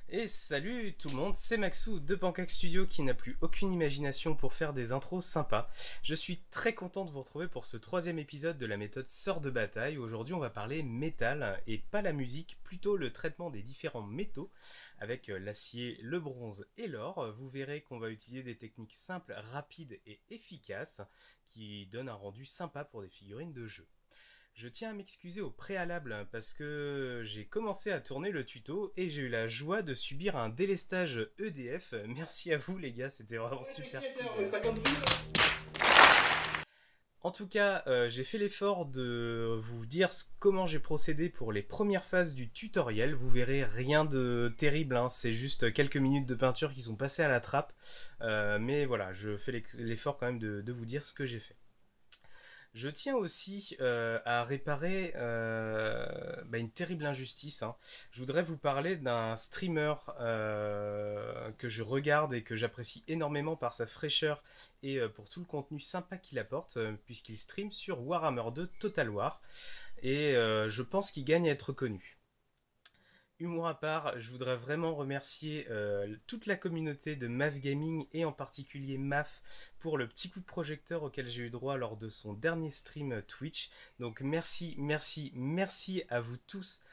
Et salut tout le monde, c'est Maxou de Pancake Studio qui n'a plus aucune imagination pour faire des intros sympas. Je suis très content de vous retrouver pour ce troisième épisode de la méthode Sort de bataille. Aujourd'hui on va parler métal et pas la musique, plutôt le traitement des différents métaux avec l'acier, le bronze et l'or. Vous verrez qu'on va utiliser des techniques simples, rapides et efficaces qui donnent un rendu sympa pour des figurines de jeu. Je tiens à m'excuser au préalable parce que j'ai commencé à tourner le tuto et j'ai eu la joie de subir un délestage EDF. Merci à vous les gars, c'était vraiment super cool. En tout cas, j'ai fait l'effort de vous dire comment j'ai procédé pour les premières phases du tutoriel. Vous verrez rien de terrible, hein, c'est juste quelques minutes de peinture qui sont passées à la trappe. Mais voilà, je fais l'effort quand même de vous dire ce que j'ai fait. Je tiens aussi à réparer une terrible injustice, hein. Je voudrais vous parler d'un streamer que je regarde et que j'apprécie énormément par sa fraîcheur et pour tout le contenu sympa qu'il apporte, puisqu'il stream sur Warhammer 2 Total War. Et je pense qu'il gagne à être connu. Humour à part, je voudrais vraiment remercier toute la communauté de MAF Gaming et en particulier MAF pour le petit coup de projecteur auquel j'ai eu droit lors de son dernier stream Twitch. Donc merci, merci, merci à vous tous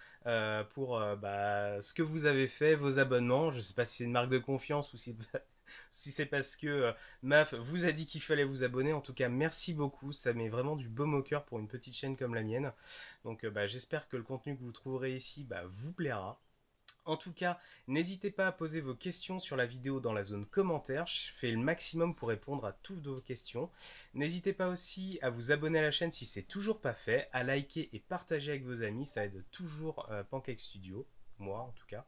pour ce que vous avez fait, vos abonnements. Je ne sais pas si c'est une marque de confiance ou si c'est parce que MAF vous a dit qu'il fallait vous abonner. En tout cas, merci beaucoup. Ça met vraiment du baume au cœur pour une petite chaîne comme la mienne. Donc j'espère que le contenu que vous trouverez ici vous plaira. En tout cas, n'hésitez pas à poser vos questions sur la vidéo dans la zone commentaire. Je fais le maximum pour répondre à toutes vos questions. N'hésitez pas aussi à vous abonner à la chaîne si c'est toujours pas fait, à liker et partager avec vos amis. Ça aide toujours Pancake Studio, moi en tout cas.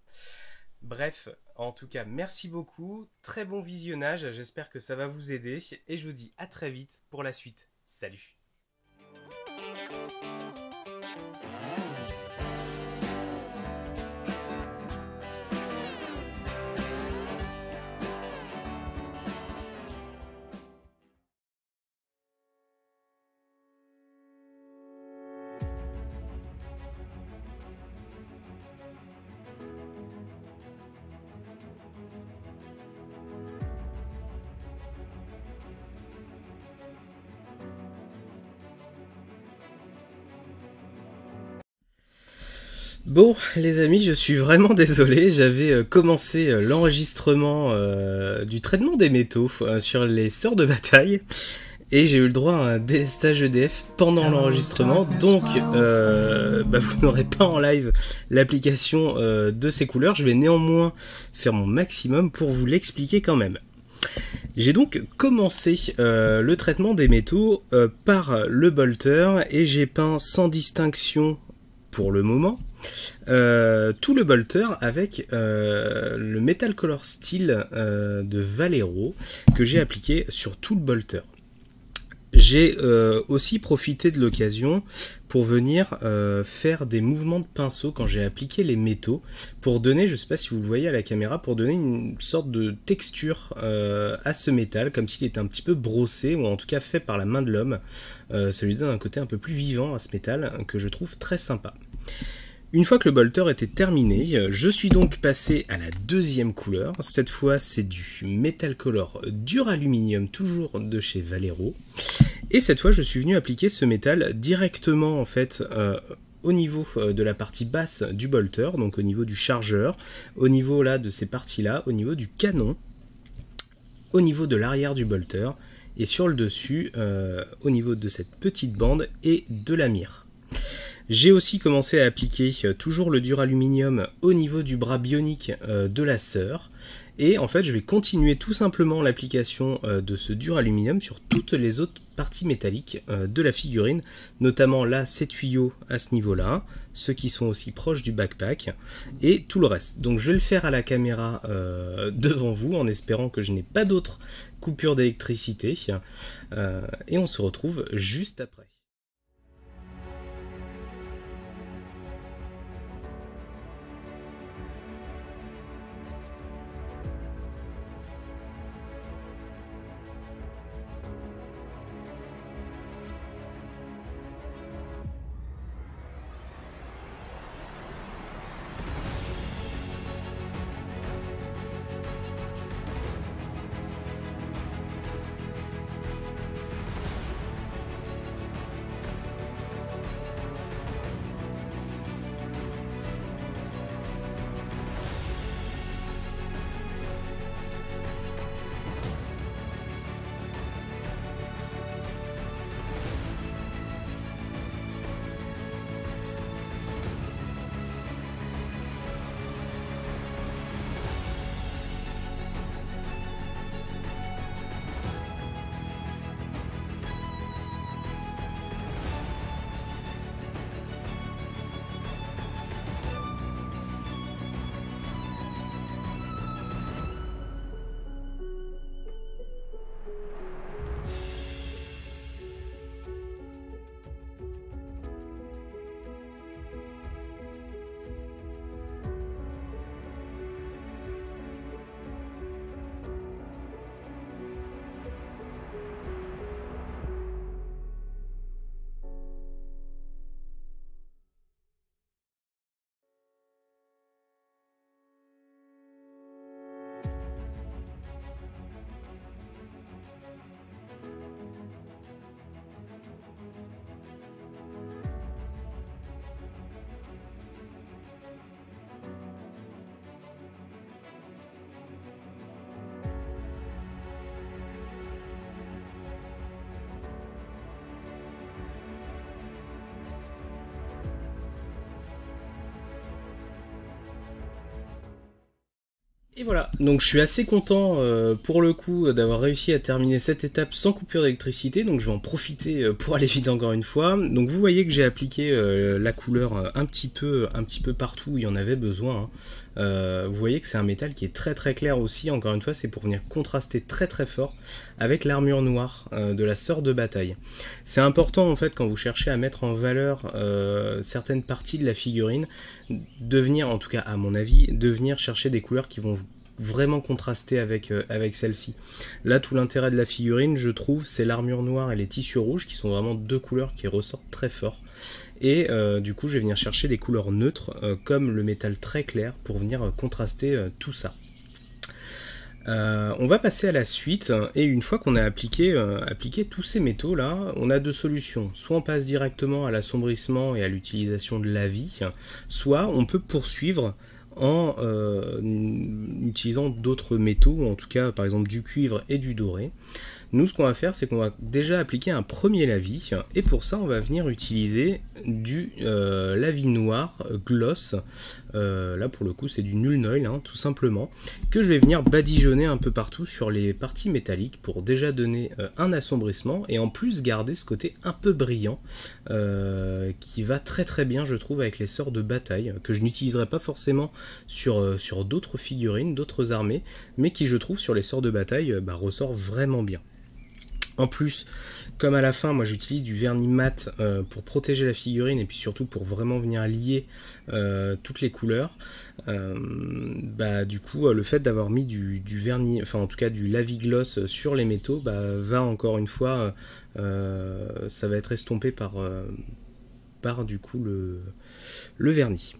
Bref, en tout cas, merci beaucoup. Très bon visionnage. J'espère que ça va vous aider. Et je vous dis à très vite pour la suite. Salut! Bon, les amis, je suis vraiment désolé. J'avais commencé l'enregistrement du traitement des métaux sur les sorts de bataille et j'ai eu le droit à un délestage EDF pendant l'enregistrement. Donc, vous n'aurez pas en live l'application de ces couleurs. Je vais néanmoins faire mon maximum pour vous l'expliquer quand même. J'ai donc commencé le traitement des métaux par le bolter et j'ai peint sans distinction pour le moment. Tout le bolter avec le Metal Color Steel de Valero que j'ai appliqué sur tout le bolter. J'ai aussi profité de l'occasion pour venir faire des mouvements de pinceau quand j'ai appliqué les métaux pour donner, je ne sais pas si vous le voyez à la caméra, pour donner une sorte de texture à ce métal, comme s'il était un petit peu brossé ou en tout cas fait par la main de l'homme. Ça lui donne un côté un peu plus vivant à ce métal que je trouve très sympa. Une fois que le bolter était terminé, je suis donc passé à la deuxième couleur. Cette fois, c'est du Metal Color dur aluminium, toujours de chez Valero. Et cette fois, je suis venu appliquer ce métal directement en fait au niveau de la partie basse du bolter, donc au niveau du chargeur, au niveau là de ces parties-là, au niveau du canon, au niveau de l'arrière du bolter et sur le dessus, au niveau de cette petite bande et de la mire. J'ai aussi commencé à appliquer toujours le dur aluminium au niveau du bras bionique de la sœur. Et en fait, je vais continuer tout simplement l'application de ce dur aluminium sur toutes les autres parties métalliques de la figurine. Notamment là, ces tuyaux à ce niveau-là, ceux qui sont aussi proches du backpack, et tout le reste. Donc je vais le faire à la caméra devant vous, en espérant que je n'ai pas d'autres coupures d'électricité. Et on se retrouve juste après. Et voilà, donc je suis assez content pour le coup d'avoir réussi à terminer cette étape sans coupure d'électricité, donc je vais en profiter pour aller vite encore une fois. Donc vous voyez que j'ai appliqué la couleur un petit peu partout où il y en avait besoin, hein. Vous voyez que c'est un métal qui est très très clair aussi, encore une fois c'est pour venir contraster très très fort avec l'armure noire de la sœur de bataille. C'est important en fait quand vous cherchez à mettre en valeur certaines parties de la figurine, de venir, en tout cas à mon avis, de venir chercher des couleurs qui vont vraiment contraster avec celle-ci. Là, tout l'intérêt de la figurine, je trouve, c'est l'armure noire et les tissus rouges, qui sont vraiment deux couleurs qui ressortent très fort. Et du coup, je vais venir chercher des couleurs neutres, comme le métal très clair, pour venir contraster tout ça. On va passer à la suite, et une fois qu'on a appliqué tous ces métaux là, on a deux solutions. Soit on passe directement à l'assombrissement et à l'utilisation de la vie, soit on peut poursuivre en utilisant d'autres métaux, en tout cas par exemple du cuivre et du doré. Nous, ce qu'on va faire, c'est qu'on va déjà appliquer un premier lavis, et pour ça, on va venir utiliser du lavis noir gloss. Là, pour le coup, c'est du Nuln Oil, hein, tout simplement, que je vais venir badigeonner un peu partout sur les parties métalliques pour déjà donner un assombrissement, et en plus garder ce côté un peu brillant, qui va très très bien, je trouve, avec les sorts de bataille, que je n'utiliserai pas forcément sur d'autres figurines, d'autres armées, mais qui, je trouve, sur les sorts de bataille, ressort vraiment bien. En plus, comme à la fin, moi j'utilise du vernis mat pour protéger la figurine et puis surtout pour vraiment venir lier toutes les couleurs. Du coup, le fait d'avoir mis du vernis, enfin en tout cas du lavis-gloss sur les métaux, va encore une fois, ça va être estompé par du coup le vernis.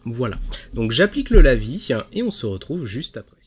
Voilà, donc j'applique le lavis et on se retrouve juste après.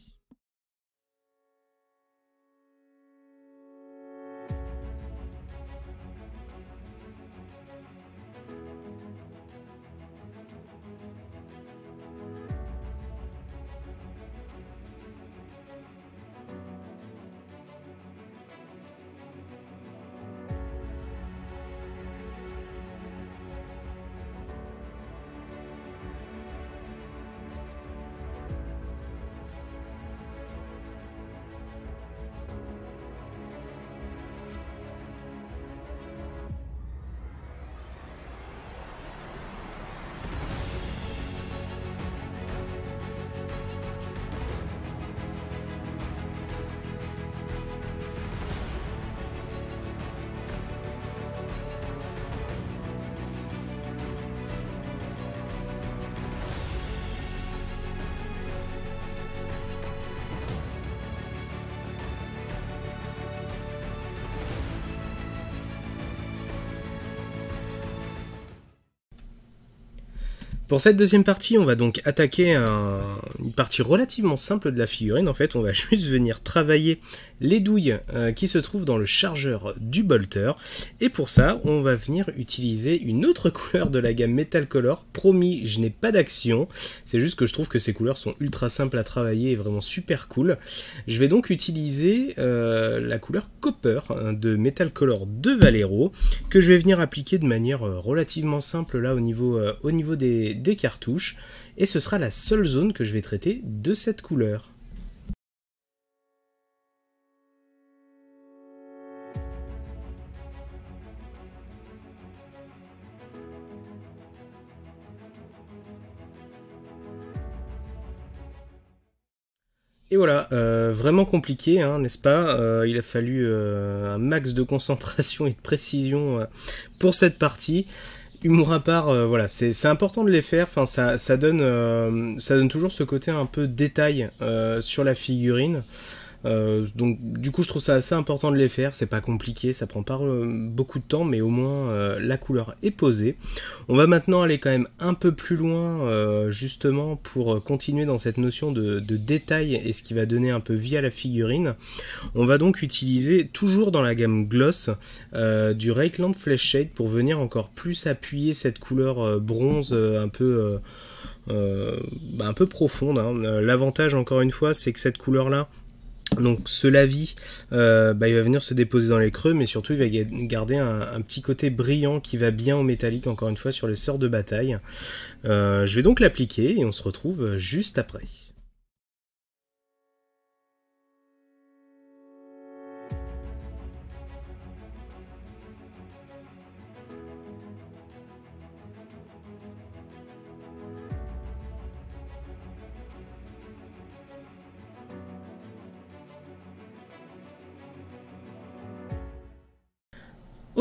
Pour cette deuxième partie, on va donc attaquer une partie relativement simple de la figurine. En fait, on va juste venir travailler les douilles qui se trouvent dans le chargeur du bolter. Et pour ça, on va venir utiliser une autre couleur de la gamme Metal Color. Promis, je n'ai pas d'action. C'est juste que je trouve que ces couleurs sont ultra simples à travailler et vraiment super cool. Je vais donc utiliser la couleur Copper de Metal Color de Valero, que je vais venir appliquer de manière relativement simple là au niveau des cartouches, et ce sera la seule zone que je vais traiter de cette couleur. Et voilà, vraiment compliqué, hein, n'est-ce pas? Il a fallu un max de concentration et de précision pour cette partie. Humour à part, voilà, c'est important de les faire. Enfin, ça donne toujours ce côté un peu détail sur la figurine. Donc du coup je trouve ça assez important de les faire, c'est pas compliqué, ça prend pas beaucoup de temps, mais au moins la couleur est posée. On va maintenant aller quand même un peu plus loin justement pour continuer dans cette notion de détail et ce qui va donner un peu vie à la figurine. On va donc utiliser toujours dans la gamme Gloss du Reikland Flesh Shade pour venir encore plus appuyer cette couleur bronze un peu profonde, hein. L'avantage encore une fois c'est que cette couleur là, donc ce lavis, il va venir se déposer dans les creux, mais surtout il va garder un petit côté brillant qui va bien au métallique, encore une fois, sur les sorts de bataille. Je vais donc l'appliquer et on se retrouve juste après.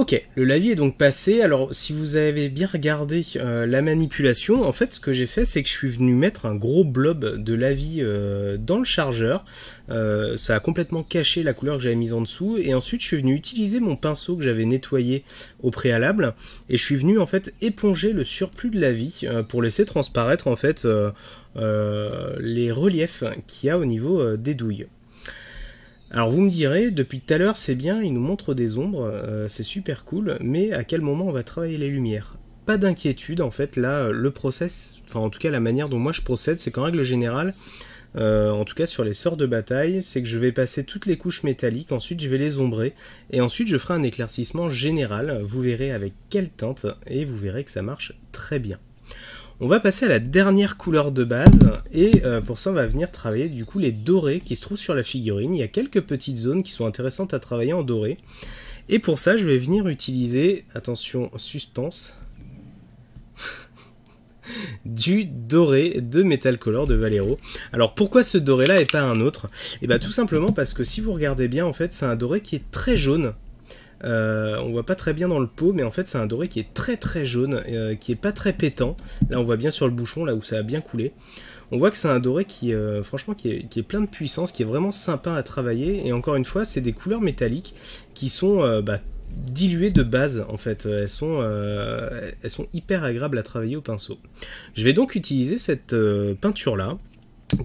Ok, le lavis est donc passé. Alors, si vous avez bien regardé la manipulation, en fait, ce que j'ai fait, c'est que je suis venu mettre un gros blob de lavis dans le chargeur. Ça a complètement caché la couleur que j'avais mise en dessous. Et ensuite, je suis venu utiliser mon pinceau que j'avais nettoyé au préalable. Et je suis venu, en fait, éponger le surplus de lavis pour laisser transparaître, en fait, les reliefs qu'il y a au niveau des douilles. Alors vous me direz, depuis tout à l'heure c'est bien, il nous montre des ombres, c'est super cool, mais à quel moment on va travailler les lumières? Pas d'inquiétude, en fait là le process, enfin en tout cas la manière dont moi je procède, c'est qu'en règle générale, en tout cas sur les sorts de bataille, c'est que je vais passer toutes les couches métalliques, ensuite je vais les ombrer, et ensuite je ferai un éclaircissement général, vous verrez avec quelle teinte, et vous verrez que ça marche très bien. On va passer à la dernière couleur de base et pour ça on va venir travailler du coup les dorés qui se trouvent sur la figurine. Il y a quelques petites zones qui sont intéressantes à travailler en doré. Et pour ça je vais venir utiliser, attention suspense, du doré de Metal Color de Vallejo. Alors pourquoi ce doré là et pas un autre? Et bien tout simplement parce que si vous regardez bien en fait c'est un doré qui est très jaune. On voit pas très bien dans le pot, mais en fait c'est un doré qui est très jaune, qui est pas très pétant. Là on voit bien sur le bouchon, là où ça a bien coulé. On voit que c'est un doré qui, franchement, qui est plein de puissance, qui est vraiment sympa à travailler. Et encore une fois, c'est des couleurs métalliques qui sont diluées de base en fait. Elles sont hyper agréables à travailler au pinceau. Je vais donc utiliser cette peinture là.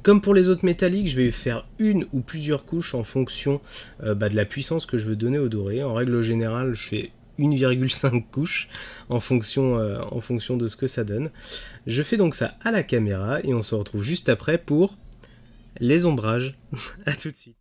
Comme pour les autres métalliques, je vais faire une ou plusieurs couches en fonction de la puissance que je veux donner au doré. En règle générale, je fais 1,5 couches en fonction de ce que ça donne. Je fais donc ça à la caméra et on se retrouve juste après pour les ombrages. A tout de suite.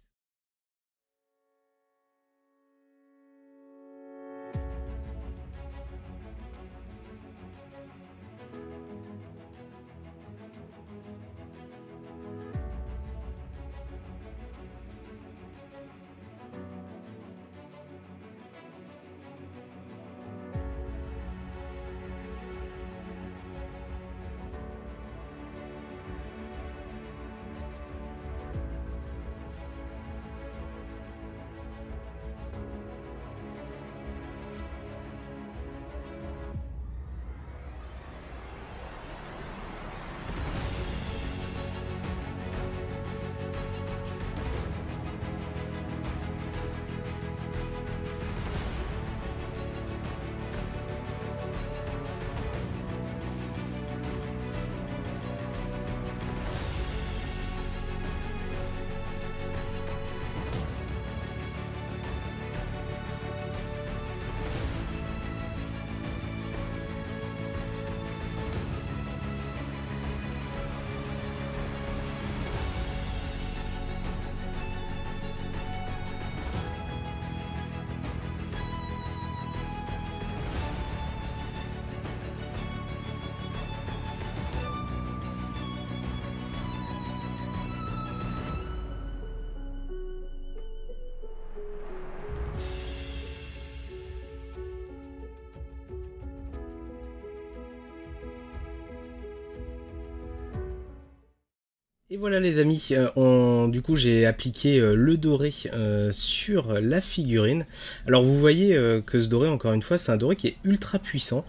Et voilà les amis, du coup j'ai appliqué le doré sur la figurine. Alors vous voyez que ce doré, encore une fois, c'est un doré qui est ultra puissant.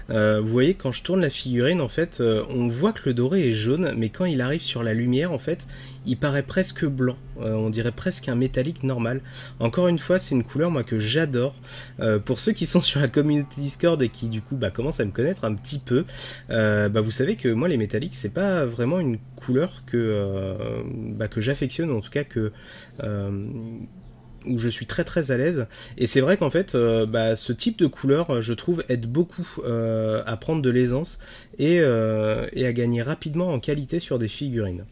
Vous voyez quand je tourne la figurine, en fait, on voit que le doré est jaune, mais quand il arrive sur la lumière, en fait, il paraît presque blanc. On dirait presque un métallique normal. Encore une fois, c'est une couleur moi que j'adore. Pour ceux qui sont sur la communauté Discord et qui du coup commencent à me connaître un petit peu, vous savez que moi les métalliques c'est pas vraiment une couleur que j'affectionne, en tout cas que où je suis très à l'aise. Et c'est vrai qu'en fait ce type de couleur je trouve aide beaucoup à prendre de l'aisance et à gagner rapidement en qualité sur des figurines.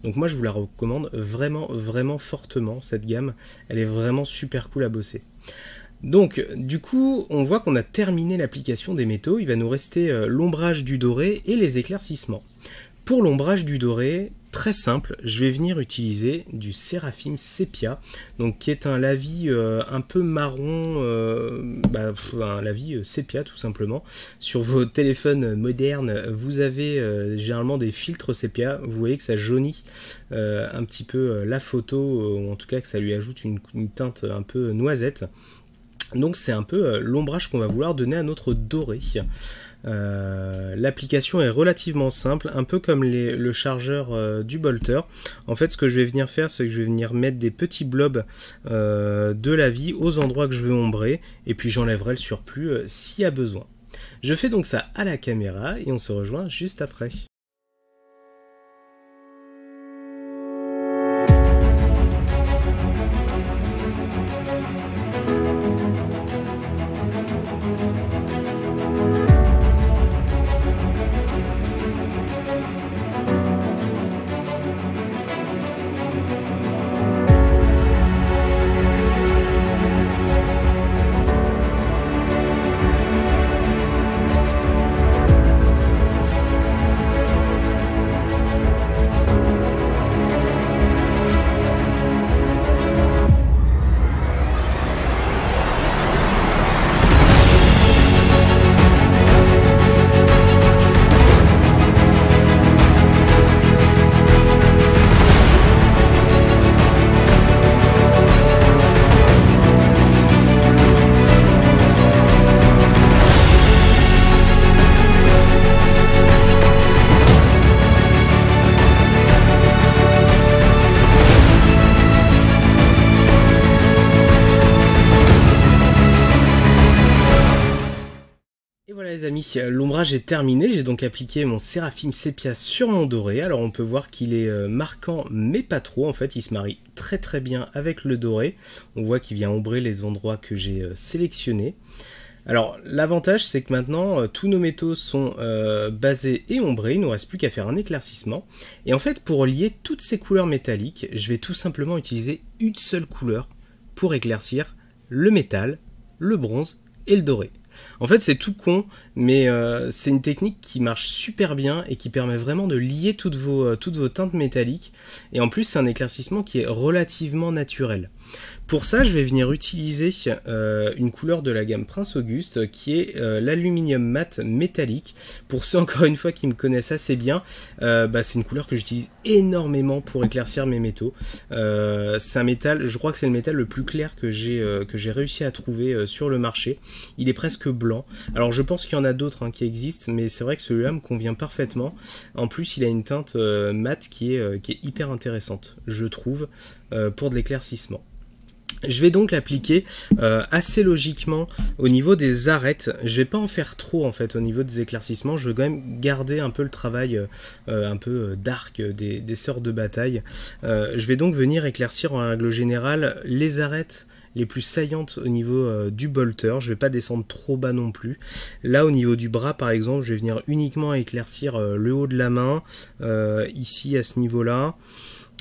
Donc moi je vous la recommande vraiment fortement, cette gamme, elle est vraiment super cool à bosser. Donc du coup on voit qu'on a terminé l'application des métaux, il va nous rester l'ombrage du doré et les éclaircissements. Pour l'ombrage du doré, très simple, je vais venir utiliser du Seraphim Sepia, donc qui est un lavis un peu marron, un lavis sépia tout simplement. Sur vos téléphones modernes, vous avez généralement des filtres sépia, vous voyez que ça jaunit un petit peu la photo, ou en tout cas que ça lui ajoute une teinte un peu noisette. Donc c'est un peu l'ombrage qu'on va vouloir donner à notre doré. L'application est relativement simple, un peu comme le chargeur du bolter. En fait, ce que je vais venir faire, c'est que je vais venir mettre des petits blobs de la vie aux endroits que je veux ombrer, et puis j'enlèverai le surplus s'il y a besoin. Je fais donc ça à la caméra, et on se rejoint juste après. Voilà les amis, l'ombrage est terminé, j'ai donc appliqué mon Seraphim Sepia sur mon doré. Alors on peut voir qu'il est marquant mais pas trop, en fait il se marie très très bien avec le doré. On voit qu'il vient ombrer les endroits que j'ai sélectionnés. Alors l'avantage c'est que maintenant tous nos métaux sont basés et ombrés, il ne nous reste plus qu'à faire un éclaircissement. Et en fait pour lier toutes ces couleurs métalliques, je vais tout simplement utiliser une seule couleur pour éclaircir le métal, le bronze et le doré. En fait c'est tout con, mais c'est une technique qui marche super bien et qui permet vraiment de lier toutes vos teintes métalliques. Et en plus c'est un éclaircissement qui est relativement naturel. Pour ça je vais venir utiliser une couleur de la gamme Prince Auguste qui est l'aluminium mat métallique. Pour ceux encore une fois qui me connaissent assez bien, c'est une couleur que j'utilise énormément pour éclaircir mes métaux. C'est un métal, je crois que c'est le métal le plus clair que j'ai réussi à trouver sur le marché. Il est presque blanc. Alors je pense qu'il y en a d'autres qui existent, mais c'est vrai que celui-là me convient parfaitement. En plus il a une teinte mat qui est hyper intéressante, je trouve, pour de l'éclaircissement. Je vais donc l'appliquer assez logiquement au niveau des arêtes. Je vais pas en faire trop en fait au niveau des éclaircissements. Je vais quand même garder un peu le travail un peu dark des sœurs de bataille. Je vais donc venir éclaircir en règle générale les arêtes les plus saillantes au niveau du bolter. Je vais pas descendre trop bas non plus. Là au niveau du bras par exemple, je vais venir uniquement éclaircir le haut de la main, ici à ce niveau là.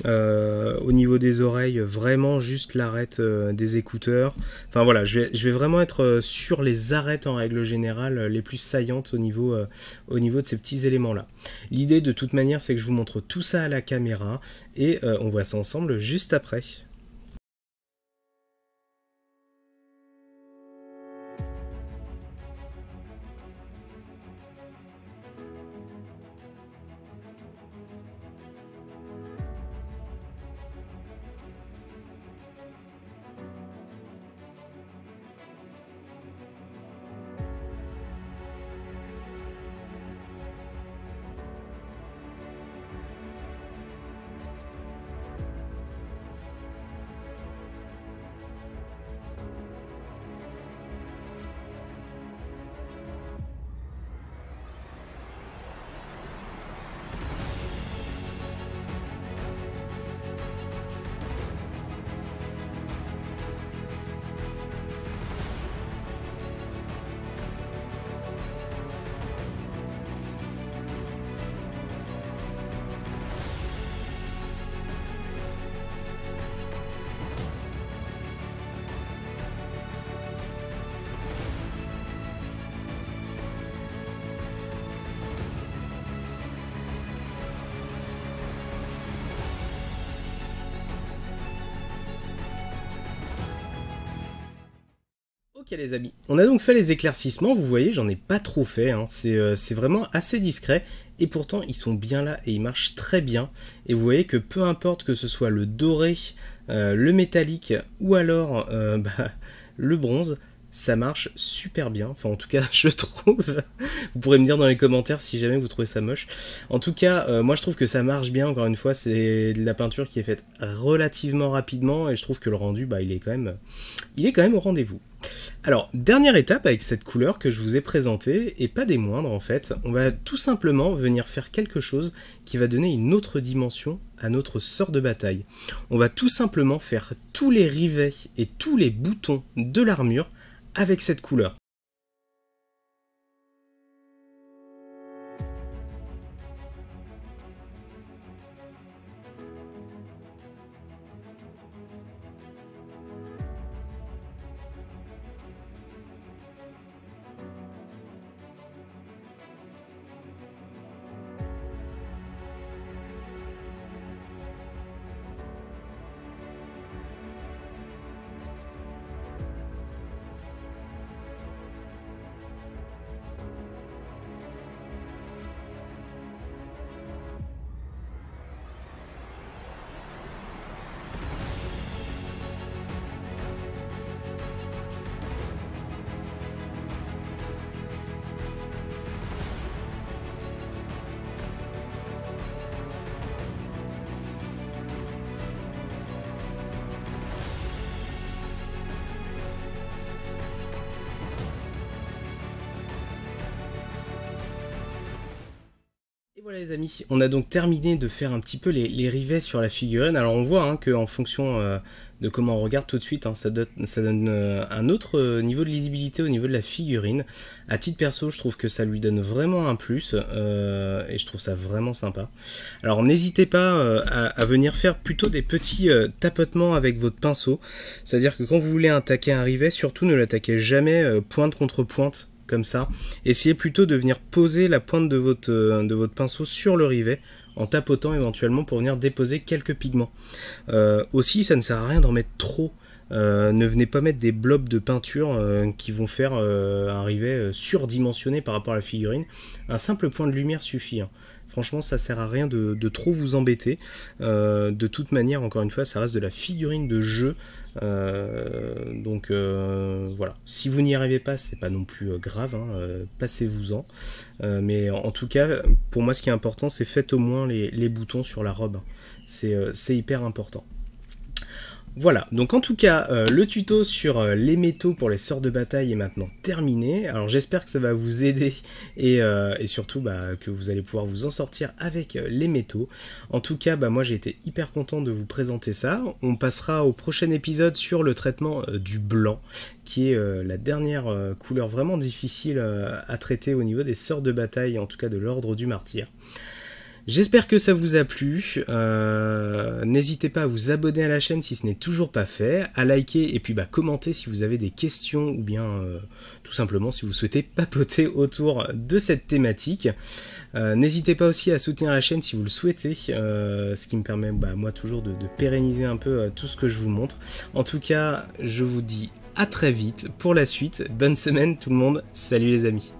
Au niveau des oreilles, vraiment juste l'arête des écouteurs. Enfin voilà, je vais vraiment être sur les arêtes en règle générale les plus saillantes au niveau de ces petits éléments là. L'idée de toute manière c'est que je vous montre tout ça à la caméra et on voit ça ensemble juste après. Ok les amis, on a donc fait les éclaircissements, vous voyez j'en ai pas trop fait, c'est vraiment assez discret et pourtant ils sont bien là et ils marchent très bien. Et vous voyez que peu importe que ce soit le doré, le métallique ou alors le bronze, ça marche super bien, enfin en tout cas je trouve, vous pourrez me dire dans les commentaires si jamais vous trouvez ça moche. En tout cas, moi je trouve que ça marche bien, encore une fois, c'est de la peinture qui est faite relativement rapidement, et je trouve que le rendu, bah, il est quand même au rendez-vous. Alors, dernière étape avec cette couleur que je vous ai présentée, et pas des moindres en fait, on va tout simplement venir faire quelque chose qui va donner une autre dimension à notre sort de bataille. On va tout simplement faire tous les rivets et tous les boutons de l'armure avec cette couleur. Et voilà les amis, on a donc terminé de faire un petit peu les rivets sur la figurine. Alors on voit hein, qu'en fonction de comment on regarde tout de suite, hein, ça donne un autre niveau de lisibilité au niveau de la figurine. À titre perso, je trouve que ça lui donne vraiment un plus, et je trouve ça vraiment sympa. Alors n'hésitez pas à venir faire plutôt des petits tapotements avec votre pinceau. C'est-à-dire que quand vous voulez attaquer un rivet, surtout ne l'attaquez jamais pointe contre pointe. Comme ça, essayez plutôt de venir poser la pointe de votre pinceau sur le rivet en tapotant éventuellement pour venir déposer quelques pigments. Aussi, ça ne sert à rien d'en mettre trop. Ne venez pas mettre des blobs de peinture qui vont faire un rivet surdimensionné par rapport à la figurine. Un simple point de lumière suffit. Hein. Franchement, ça sert à rien de trop vous embêter. De toute manière, encore une fois, ça reste de la figurine de jeu. Donc voilà. Si vous n'y arrivez pas, c'est pas non plus grave. Hein, passez-vous-en. Mais en tout cas, pour moi, ce qui est important, c'est faites au moins les boutons sur la robe. C'est hyper important. Voilà, donc en tout cas, le tuto sur les métaux pour les sorts de bataille est maintenant terminé. Alors j'espère que ça va vous aider et surtout que vous allez pouvoir vous en sortir avec les métaux. En tout cas, moi j'ai été hyper content de vous présenter ça. On passera au prochain épisode sur le traitement du blanc, qui est la dernière couleur vraiment difficile à traiter au niveau des sorts de bataille, en tout cas de l'ordre du martyr. J'espère que ça vous a plu, n'hésitez pas à vous abonner à la chaîne si ce n'est toujours pas fait, à liker et puis commenter si vous avez des questions ou bien tout simplement si vous souhaitez papoter autour de cette thématique. N'hésitez pas aussi à soutenir la chaîne si vous le souhaitez, ce qui me permet moi toujours de pérenniser un peu tout ce que je vous montre. En tout cas, je vous dis à très vite pour la suite, bonne semaine tout le monde, salut les amis.